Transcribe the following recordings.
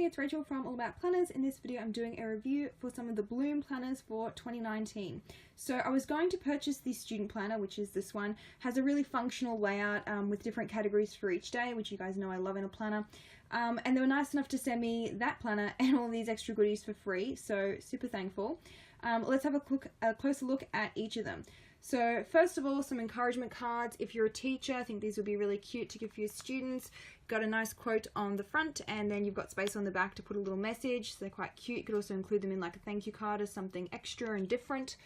Hey, it's Rachel from All About Planners. In this video I'm doing a review for some of the Bloom planners for 2019. So I was going to purchase the student planner, which is this one. Has a really functional layout with different categories for each day, which you guys know I love in a planner. And they were nice enough to send me that planner and all these extra goodies for free, so super thankful. Let's have a closer look at each of them. So first of all, some encouragement cards. If you're a teacher, I think these would be really cute to give for your students. Got a nice quote on the front, and then you've got space on the back to put a little message, so they're quite cute. You could also include them in like a thank you card as something extra and different.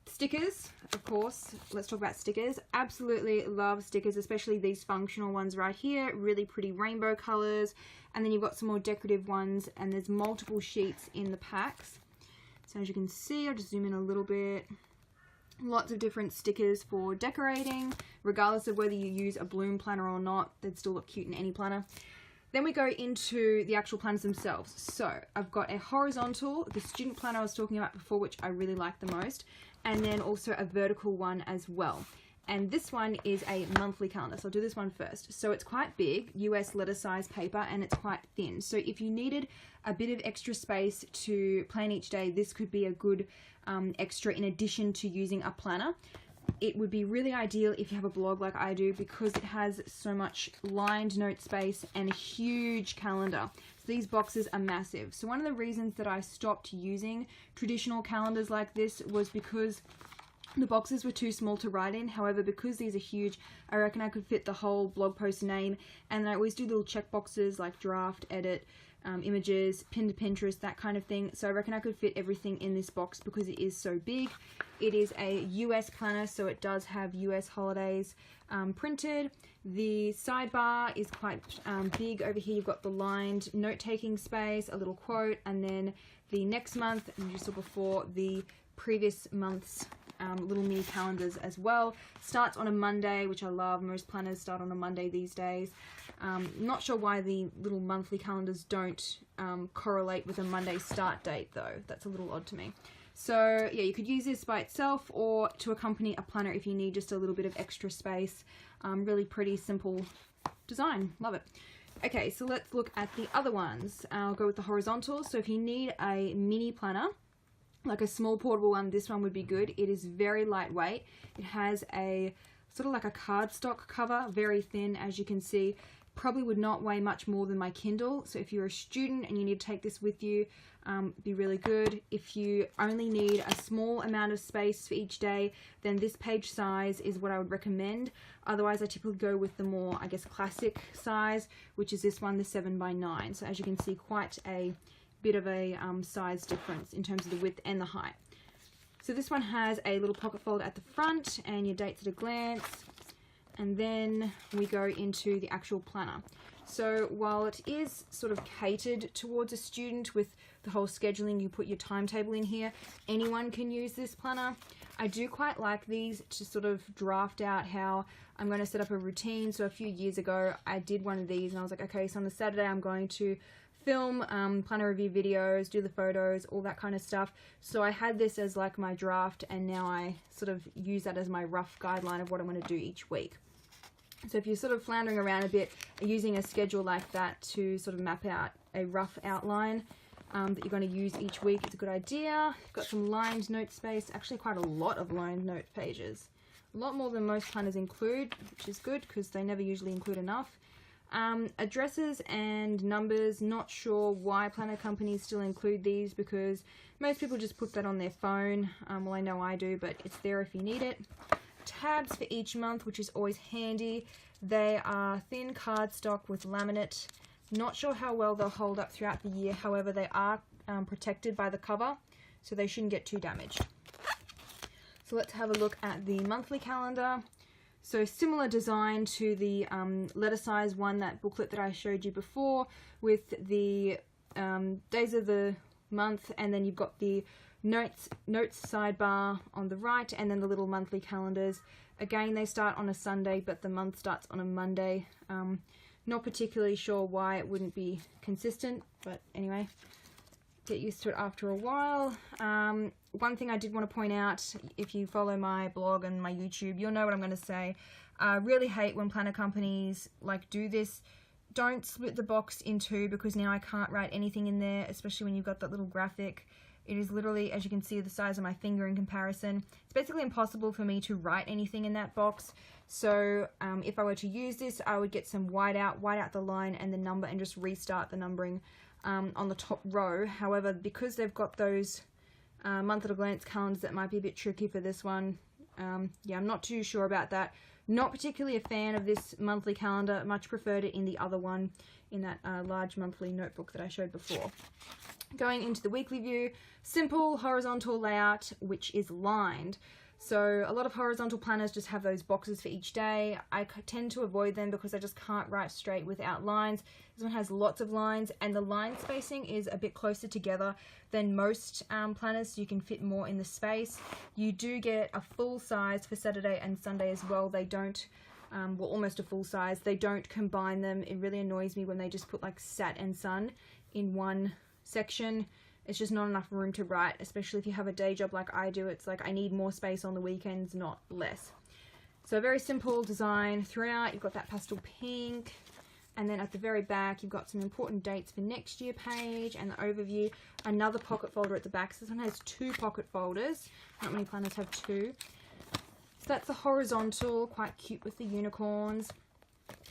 Stickers, of course. Let's talk about stickers. Absolutely love stickers, especially these functional ones right here. Really pretty rainbow colors. And then you've got some more decorative ones, and there's multiple sheets in the packs. So as you can see, I'll just zoom in a little bit. Lots of different stickers for decorating, regardless of whether you use a Bloom planner or not. They'd still look cute in any planner. Then we go into the actual planners themselves. So I've got a horizontal, the student planner I was talking about before, which I really like the most, and then also a vertical one as well. And this one is a monthly calendar, so I'll do this one first. So it's quite big, US letter size paper, and it's quite thin. So if you needed a bit of extra space to plan each day, this could be a good extra in addition to using a planner. It would be really ideal if you have a blog like I do, because it has so much lined note space and a huge calendar. So these boxes are massive. So one of the reasons that I stopped using traditional calendars like this was because the boxes were too small to write in. However, because these are huge, I reckon I could fit the whole blog post name, and I always do little check boxes like draft, edit, images, pin to Pinterest, that kind of thing. So I reckon I could fit everything in this box because it is so big. It is a US planner, so it does have US holidays printed. The sidebar is quite big. Over here you've got the lined note-taking space, a little quote, and then the next month, and you saw before, the previous month's little mini calendars as well. Starts on a Monday, which I love. Most planners start on a Monday these days. Not sure why the little monthly calendars don't correlate with a Monday start date though. That's a little odd to me. So yeah, you could use this by itself or to accompany a planner if you need just a little bit of extra space. Really pretty simple design. Love it. Okay, so let's look at the other ones. I'll go with the horizontal. So if you need a mini planner, like a small portable one, this one would be good. It is very lightweight. It has a sort of like a cardstock cover, very thin, as you can see. Probably would not weigh much more than my Kindle. So if you're a student and you need to take this with you, be really good. If you only need a small amount of space for each day, then this page size is what I would recommend. Otherwise, I typically go with the more, I guess, classic size, which is this one, the 7x9. So as you can see, quite a bit of a size difference in terms of the width and the height. So this one has a little pocket fold at the front and your dates at a glance, and then we go into the actual planner. So while it is sort of catered towards a student with the whole scheduling, you put your timetable in here, anyone can use this planner. I do quite like these to sort of draft out how I'm going to set up a routine. So a few years ago I did one of these and I was like, okay, so on the Saturday I'm going to film planner review videos, do the photos, all that kind of stuff. So I had this as like my draft, and now I sort of use that as my rough guideline of what I'm going to do each week. So if you're sort of floundering around a bit, using a schedule like that to sort of map out a rough outline that you're going to use each week, it's a good idea. Got some lined note space, actually quite a lot of lined note pages. A lot more than most planners include, which is good because they never usually include enough. Addresses and numbers, not sure why planner companies still include these, because most people just put that on their phone. Well, I know I do, but it's there if you need it. Tabs for each month, which is always handy. They are thin cardstock with laminate. Not sure how well they'll hold up throughout the year. However, they are protected by the cover, so they shouldn't get too damaged. So let's have a look at the monthly calendar. So similar design to the letter size one, that booklet that I showed you before, with the days of the month, and then you've got the notes sidebar on the right, and then the little monthly calendars. Again, they start on a Sunday, but the month starts on a Monday. Not particularly sure why it wouldn't be consistent, but anyway, get used to it after a while. One thing I did want to point out, if you follow my blog and my YouTube, you'll know what I'm going to say. I really hate when planner companies do this don't split the box in two, because now I can't write anything in there, especially when you've got that little graphic. It is literally, as you can see, the size of my finger in comparison. It's basically impossible for me to write anything in that box. So if I were to use this, I would get some white out the line and the number, and just restart the numbering on the top row. However, because they've got those month at a glance calendars, that might be a bit tricky for this one. Yeah, I'm not too sure about that. Not particularly a fan of this monthly calendar. Much preferred it in the other one, in that large monthly notebook that I showed before. Going into the weekly view, simple horizontal layout, which is lined. So a lot of horizontal planners just have those boxes for each day. I tend to avoid them because I just can't write straight without lines. This one has lots of lines, and the line spacing is a bit closer together than most planners, so you can fit more in the space. You do get a full size for Saturday and Sunday as well. They don't, well, almost a full size. They don't combine them. It really annoys me when they just put like Sat and Sun in one section. It's just not enough room to write, especially if you have a day job like I do. It's like I need more space on the weekends, not less. So a very simple design throughout. You've got that pastel pink, and then at the very back you've got some important dates for next year page, and the overview. Another pocket folder at the back. So this one has two pocket folders. Not many planners have two. So that's the horizontal, quite cute with the unicorns.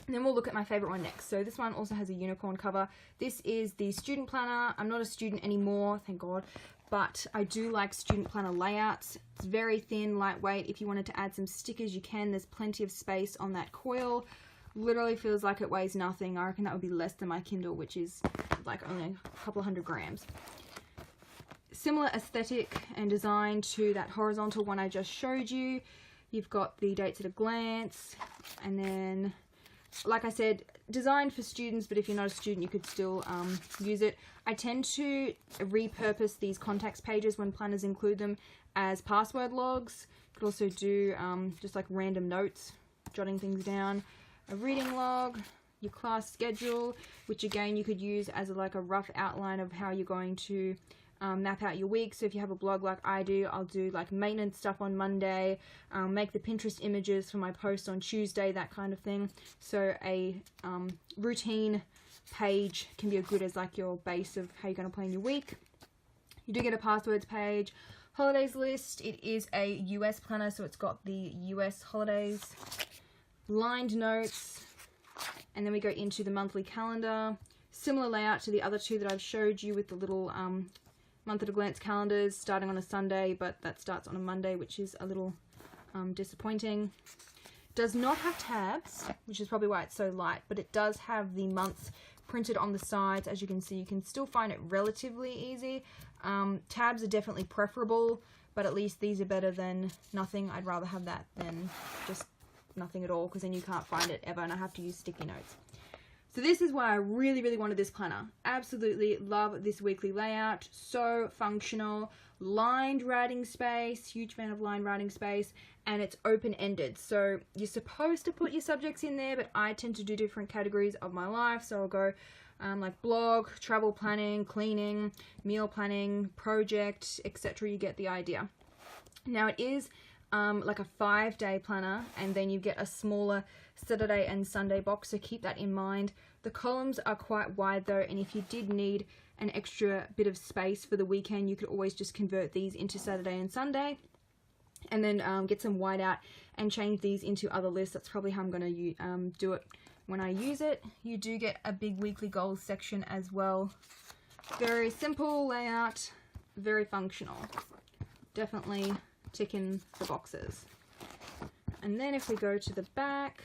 And then we'll look at my favorite one next. So this one also has a unicorn cover. This is the student planner. I'm not a student anymore, thank God, but I do like student planner layouts. It's very thin, lightweight. If you wanted to add some stickers, you can. There's plenty of space on that coil. Literally feels like it weighs nothing. I reckon that would be less than my Kindle, which is like only a couple of 100 grams. Similar aesthetic and design to that horizontal one I just showed you. You've got the dates at a glance, and then, like I said, designed for students, but if you're not a student, you could still use it. I tend to repurpose these contacts pages when planners include them as password logs. You could also do just like random notes, jotting things down. A reading log, your class schedule, which again you could use as like a rough outline of how you're going to map out your week. So if you have a blog like I do, I'll do like maintenance stuff on Monday, make the Pinterest images for my posts on Tuesday, that kind of thing. So a routine page can be good as like your base of how you're going to plan your week. You do get a passwords page. Holidays list, it is a US planner, so it's got the US holidays. Lined notes, and then we go into the monthly calendar. Similar layout to the other two that I've showed you with the little month at a glance calendars starting on a Sunday, but that starts on a Monday, which is a little disappointing. Does not have tabs, which is probably why it's so light, but it does have the months printed on the sides. As you can see, you can still find it relatively easy. Tabs are definitely preferable, but at least these are better than nothing. I'd rather have that than just nothing at all, because then you can't find it ever and I have to use sticky notes. So this is why I really, really wanted this planner. Absolutely love this weekly layout. So functional, lined writing space, huge fan of lined writing space, and it's open-ended. So you're supposed to put your subjects in there, but I tend to do different categories of my life. So I'll go like blog, travel planning, cleaning, meal planning, project, etc. You get the idea. Now it is like a 5-day planner, and then you get a smaller Saturday and Sunday box, so keep that in mind. The columns are quite wide though, and if you did need an extra bit of space for the weekend, you could always just convert these into Saturday and Sunday, and then get some white out and change these into other lists. That's probably how I'm going to do it when I use it. You do get a big weekly goals section as well. Very simple layout, very functional. Definitely ticking the boxes. And then if we go to the back,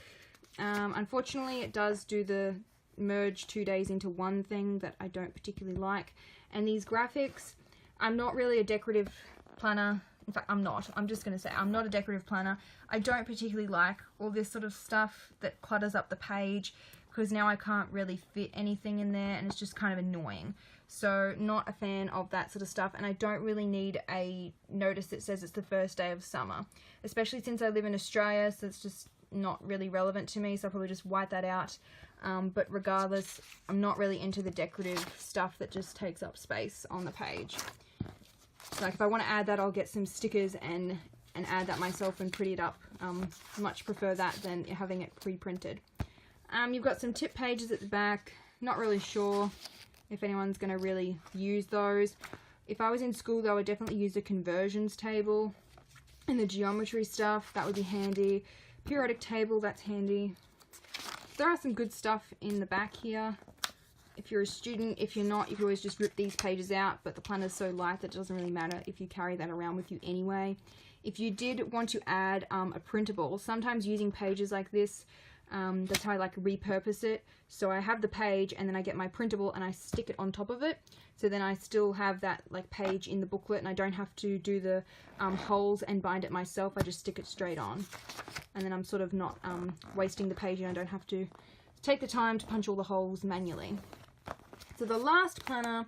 unfortunately it does do the merge 2 days into one thing that I don't particularly like. And these graphics, I'm not really a decorative planner. In fact, I'm just going to say I'm not a decorative planner. I don't particularly like all this sort of stuff that clutters up the page, because now I can't really fit anything in there and it's just kind of annoying. So not a fan of that sort of stuff, and I don't really need a notice that says it's the first day of summer, especially since I live in Australia, so it's just not really relevant to me, so I'll probably just white that out. But regardless, I'm not really into the decorative stuff that just takes up space on the page. So like if I want to add that, I'll get some stickers and add that myself and pretty it up. Much prefer that than having it pre-printed. You've got some tip pages at the back. Not really sure if anyone's going to really use those. If I was in school though, I would definitely use a conversions table and the geometry stuff. That would be handy. Periodic table, that's handy. There are some good stuff in the back here. If you're a student, if you're not, you can always just rip these pages out, but the planner's so light that it doesn't really matter if you carry that around with you anyway. If you did want to add a printable, sometimes using pages like this, that's how I like repurpose it. So I have the page and then I get my printable and I stick it on top of it. So then I still have that like page in the booklet and I don't have to do the holes and bind it myself. I just stick it straight on. And then I'm sort of not wasting the page and I don't have to take the time to punch all the holes manually. So the last planner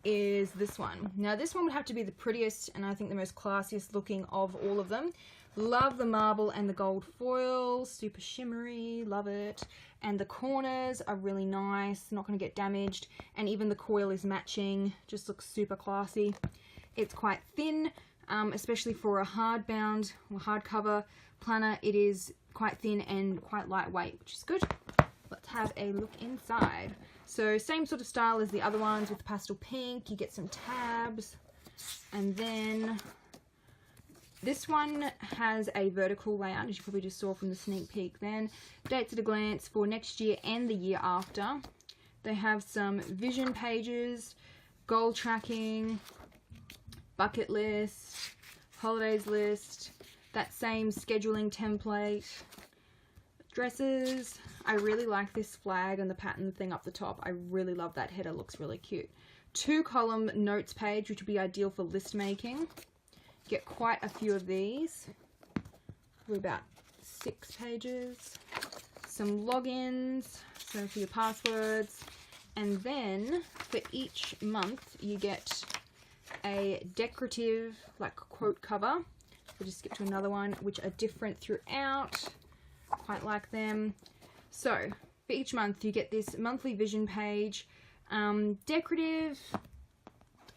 is this one. Now this one would have to be the prettiest and I think the most classiest looking of all of them. Love the marble and the gold foil, super shimmery, love it. And the corners are really nice, not going to get damaged. And even the coil is matching, just looks super classy. It's quite thin, especially for a hardbound or hardcover planner. It is quite thin and quite lightweight, which is good. Let's have a look inside. So same sort of style as the other ones with the pastel pink. You get some tabs. And then this one has a vertical layout, as you probably just saw from the sneak peek then. Dates at a glance for next year and the year after. They have some vision pages, goal tracking, bucket list, holidays list, that same scheduling template, dresses. I really like this flag and the pattern thing up the top. I really love that header, looks really cute. 2-column notes page, which would be ideal for list making. Get quite a few of these. Probably about 6 pages. Some logins, so for your passwords. And then for each month you get a decorative like quote cover. We'll just skip to another one, which are different throughout. Quite like them. So for each month you get this monthly vision page. Decorative,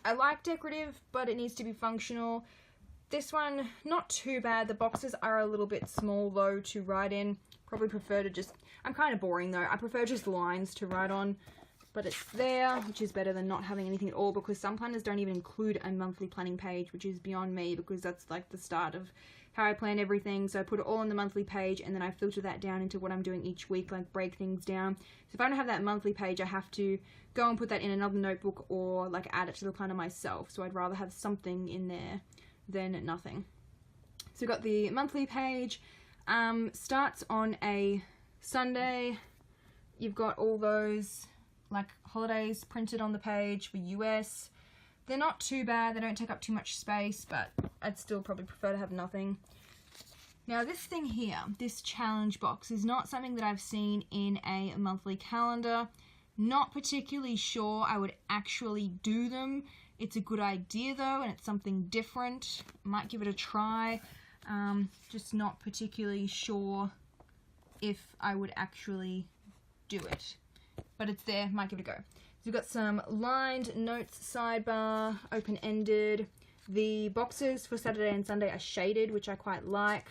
I like decorative, but it needs to be functional. This one, not too bad. The boxes are a little bit small though to write in. Probably prefer to just, I'm kind of boring though. I prefer just lines to write on, but it's there, which is better than not having anything at all, because some planners don't even include a monthly planning page, which is beyond me, because that's like the start of how I plan everything. So I put it all on the monthly page and then I filter that down into what I'm doing each week, like break things down. So if I don't have that monthly page, I have to go and put that in another notebook or like add it to the planner myself. So I'd rather have something in there than nothing. So we've got the monthly page, starts on a Sunday. You've got all those like holidays printed on the page for US. They're not too bad, they don't take up too much space, but I'd still probably prefer to have nothing. Now this thing here, this challenge box, is not something that I've seen in a monthly calendar. Not particularly sure I would actually do them. It's a good idea though, and it's something different. Might give it a try. Just not particularly sure if I would actually do it. But it's there, might give it a go. So we've got some lined notes sidebar, open-ended. The boxes for Saturday and Sunday are shaded, which I quite like.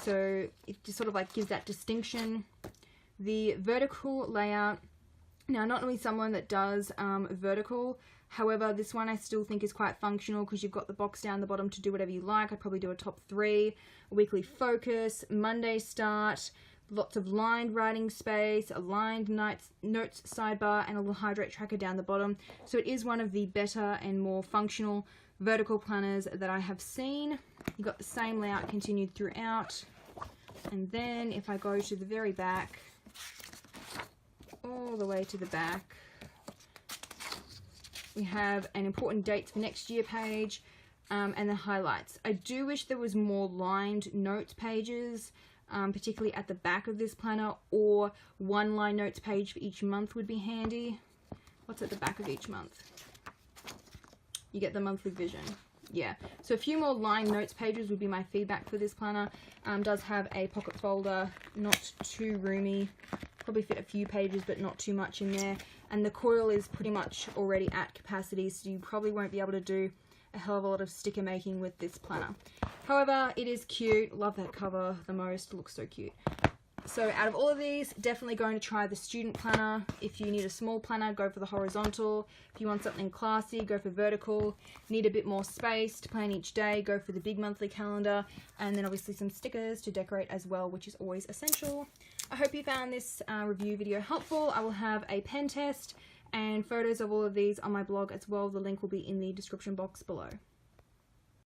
So it just sort of like gives that distinction. The vertical layout. Now, not only someone that does vertical, however, this one I still think is quite functional because you've got the box down the bottom to do whatever you like. I'd probably do a top 3, a weekly focus, Monday start, lots of lined writing space, a lined notes sidebar, and a little hydrate tracker down the bottom. So it is one of the better and more functional vertical planners that I have seen. You've got the same layout continued throughout. And then if I go to the very back, all the way to the back, we have an important dates for next year page, and the highlights. I do wish there was more lined notes pages, particularly at the back of this planner, or one line notes page for each month would be handy. What's at the back of each month? You get the monthly vision. Yeah, so a few more line notes pages would be my feedback for this planner. Does have a pocket folder, not too roomy. Probably fit a few pages, but not too much in there. And the coil is pretty much already at capacity, so you probably won't be able to do a hell of a lot of sticker making with this planner. However, it is cute. Love that cover the most. It looks so cute. So out of all of these, definitely going to try the student planner. If you need a small planner, go for the horizontal. If you want something classy, go for vertical. Need a bit more space to plan each day, go for the big monthly calendar. And then obviously some stickers to decorate as well, which is always essential. I hope you found this review video helpful. I will have a pen test and photos of all of these on my blog as well. The link will be in the description box below.